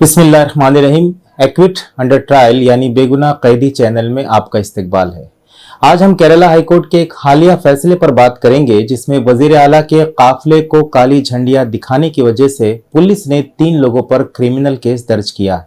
बिस्मिल्लाहिर्रहमानिर्रहीम। Equity under trial यानी बेगुनाह कैदी चैनल में आपका इस्तकबाल है। आज हम केरला हाईकोर्ट के एक हालिया फैसले पर बात करेंगे जिसमें वजीर आला के काफिले को काली झंडियां दिखाने की वजह से पुलिस ने 3 लोगों पर क्रिमिनल केस दर्ज किया है।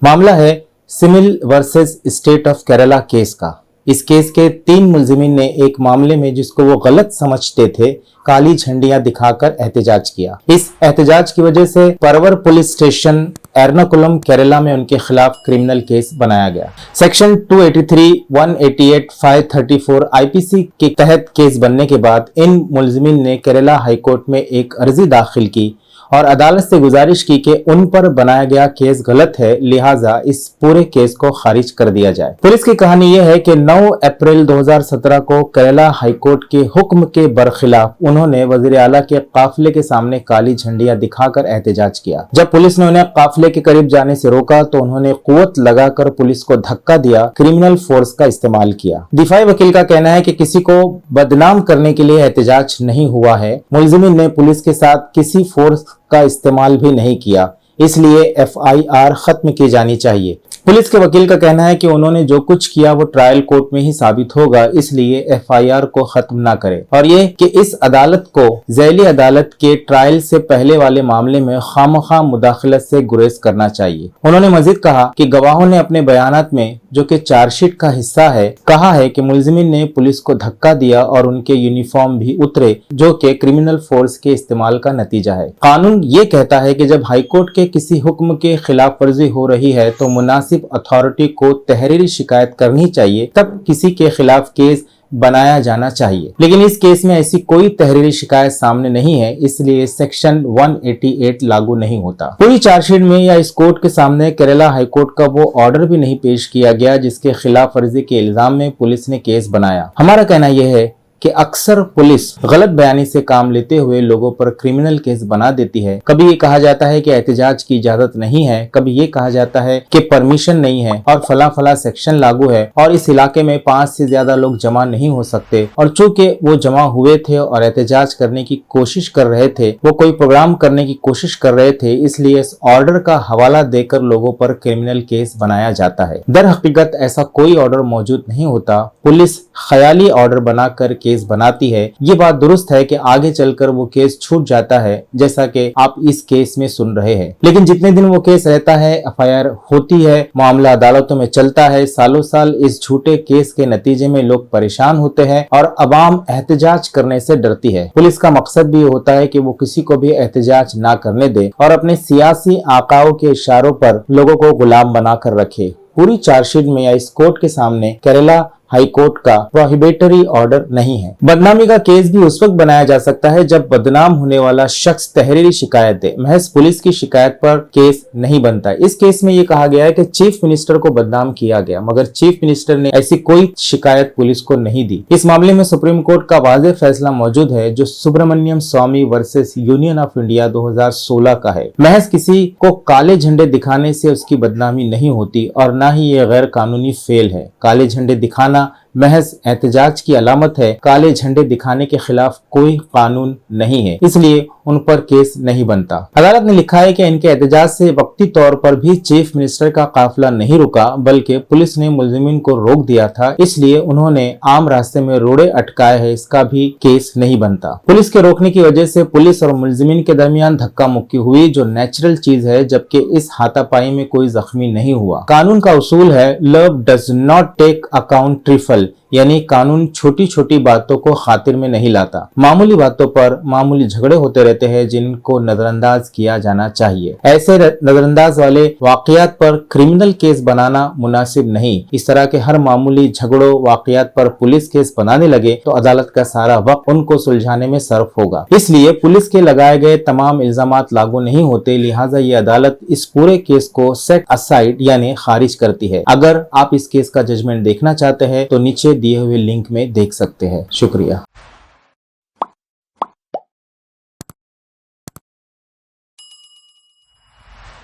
मामला है simile versus state of Kerala case का। इस केस के 3 मुलजिमीन ने एक मामले में जिसको वो गलत समझते थे काली झंडियां दिखाकर एहतजाज किया। इस एहतजाज की वजह से परवर पुलिस स्टेशन एर्नाकुलम केरला में उनके खिलाफ क्रिमिनल केस बनाया गया। सेक्शन 283, 188, 534 आईपीसी के तहत केस बनने के बाद इन मुलजिमीन ने केरला हाईकोर्ट में एक अर्जी दाखिल की और अदालत से गुजारिश की कि उन पर बनाया गया केस गलत है, लिहाजा इस पूरे केस को खारिज कर दिया जाए। पुलिस की कहानी यह है कि 9 अप्रैल 2017 को केरला हाईकोर्ट के हुक्म के बरखिलाफ उन्होंने वजीर आला के काफिले के सामने काली झंडियां दिखाकर एहतजाज किया। जब पुलिस ने उन्हें काफिले के करीब जाने से रोका तो उन्होंने कुव्वत लगाकर पुलिस को धक्का दिया, क्रिमिनल फोर्स का इस्तेमाल किया। दिफाई वकील का कहना है कि किसी को बदनाम करने के लिए एहतजाज नहीं हुआ है। मुलजिमीन ने पुलिस के साथ किसी फोर्स का इस्तेमाल भी नहीं किया, इसलिए एफआईआर खत्म की जानी चाहिए। पुलिस के वकील का कहना है कि उन्होंने जो कुछ किया वो ट्रायल कोर्ट में ही साबित होगा, इसलिए एफआईआर को खत्म ना करें और ये कि इस अदालत को झैली अदालत के ट्रायल से पहले वाले मामले में खामखा मुदाखलत से गुरेज करना चाहिए। उन्होंने मजीद कहा कि गवाहों ने अपने बयानात में, जो कि चार्जशीट का हिस्सा है, कहा है कि मुलजिमीन ने पुलिस को धक्का दिया और उनके यूनिफॉर्म भी उतरे, जो कि क्रिमिनल फोर्स के इस्तेमाल का नतीजा है। कानून ये कहता है कि जब हाईकोर्ट के किसी हुक्म के खिलाफ वर्जी हो रही है तो मुनासिब अथॉरिटी को तहरीरी शिकायत करनी चाहिए, तब किसी के खिलाफ केस बनाया जाना चाहिए। लेकिन इस केस में ऐसी कोई तहरीरी शिकायत सामने नहीं है, इसलिए सेक्शन 188 लागू नहीं होता। पूरी चार्जशीट में या इस कोर्ट के सामने केरला हाईकोर्ट का वो ऑर्डर भी नहीं पेश किया गया जिसके खिलाफ वर्जी के इल्जाम में पुलिस ने केस बनाया। हमारा कहना यह है कि अक्सर पुलिस गलत बयानी से काम लेते हुए लोगों पर क्रिमिनल केस बना देती है। कभी ये कहा जाता है कि एहतजाज की इजाजत नहीं है, कभी ये कहा जाता है कि परमिशन नहीं है और फला सेक्शन लागू है और इस इलाके में 5 से ज्यादा लोग जमा नहीं हो सकते, और चूंकि वो जमा हुए थे और एहतजाज करने की कोशिश कर रहे थे, वो कोई प्रोग्राम करने की कोशिश कर रहे थे, इसलिए इस ऑर्डर का हवाला देकर लोगों पर क्रिमिनल केस बनाया जाता है। दर हकीकत ऐसा कोई ऑर्डर मौजूद नहीं होता। पुलिस ख्याली ऑर्डर बनाकर केस बनाती है। ये बात दुरुस्त है कि आगे चलकर वो केस छूट जाता है, जैसा कि आप इस केस में सुन रहे हैं। लेकिन जितने दिन वो केस रहता है, एफआईआर होती है, मामला अदालतों में चलता है, सालों साल इस झूठे केस के नतीजे में लोग परेशान होते हैं और अवाम एहतजाज करने से डरती है। पुलिस का मकसद भी होता है कि वो किसी को भी एहतजाज ना करने दे और अपने सियासी आकाओं के इशारों पर लोगों को गुलाम बनाकर रखे। पूरी चार्जशीट में या इस कोर्ट के सामने केरला हाई कोर्ट का प्रोहिबिटरी ऑर्डर नहीं है। बदनामी का केस भी उस वक्त बनाया जा सकता है जब बदनाम होने वाला शख्स तहरीरी शिकायत दे। महज पुलिस की शिकायत पर केस नहीं बनता। इस केस में ये कहा गया है कि चीफ मिनिस्टर को बदनाम किया गया, मगर चीफ मिनिस्टर ने ऐसी कोई शिकायत पुलिस को नहीं दी। इस मामले में सुप्रीम कोर्ट का वाज़ेह फैसला मौजूद है जो सुब्रमण्यम स्वामी वर्सेस यूनियन ऑफ इंडिया 2016 का है। महज किसी को काले झंडे दिखाने से उसकी बदनामी नहीं होती और न ही ये गैर कानूनी फेल है। काले झंडे दिखाना महज एहतजाज की अलामत है। काले झंडे दिखाने के खिलाफ कोई कानून नहीं है, इसलिए उन पर केस नहीं बनता। अदालत ने लिखा है कि इनके एहतजाज से वक्ती तौर पर भी चीफ मिनिस्टर का काफिला नहीं रुका, बल्कि पुलिस ने मुलजिमीन को रोक दिया था, इसलिए उन्होंने आम रास्ते में रोड़े अटकाए हैं, इसका भी केस नहीं बनता। पुलिस के रोकने की वजह से पुलिस और मुलजिमीन के दरमियान धक्का मुक्की हुई, जो नेचुरल चीज है, जबकि इस हाथापाई में कोई जख्मी नहीं हुआ। कानून का उसूल है love does not take account trifle, यानी कानून छोटी छोटी बातों को खातिर में नहीं लाता। मामूली बातों पर मामूली झगड़े होते रहते हैं जिनको नजरअंदाज किया जाना चाहिए। ऐसे नजरअंदाज वाले वाकयात पर क्रिमिनल केस बनाना मुनासिब नहीं। इस तरह के हर मामूली झगड़ों वाकयात पर पुलिस केस बनाने लगे तो अदालत का सारा वक्त उनको सुलझाने में सर्फ होगा। इसलिए पुलिस के लगाए गए तमाम इल्जामात लागू नहीं होते, लिहाजा ये अदालत इस पूरे केस को सेट असाइड यानी खारिज करती है। अगर आप इस केस का जजमेंट देखना चाहते हैं तो नीचे दिए हुए लिंक में देख सकते हैं। शुक्रिया।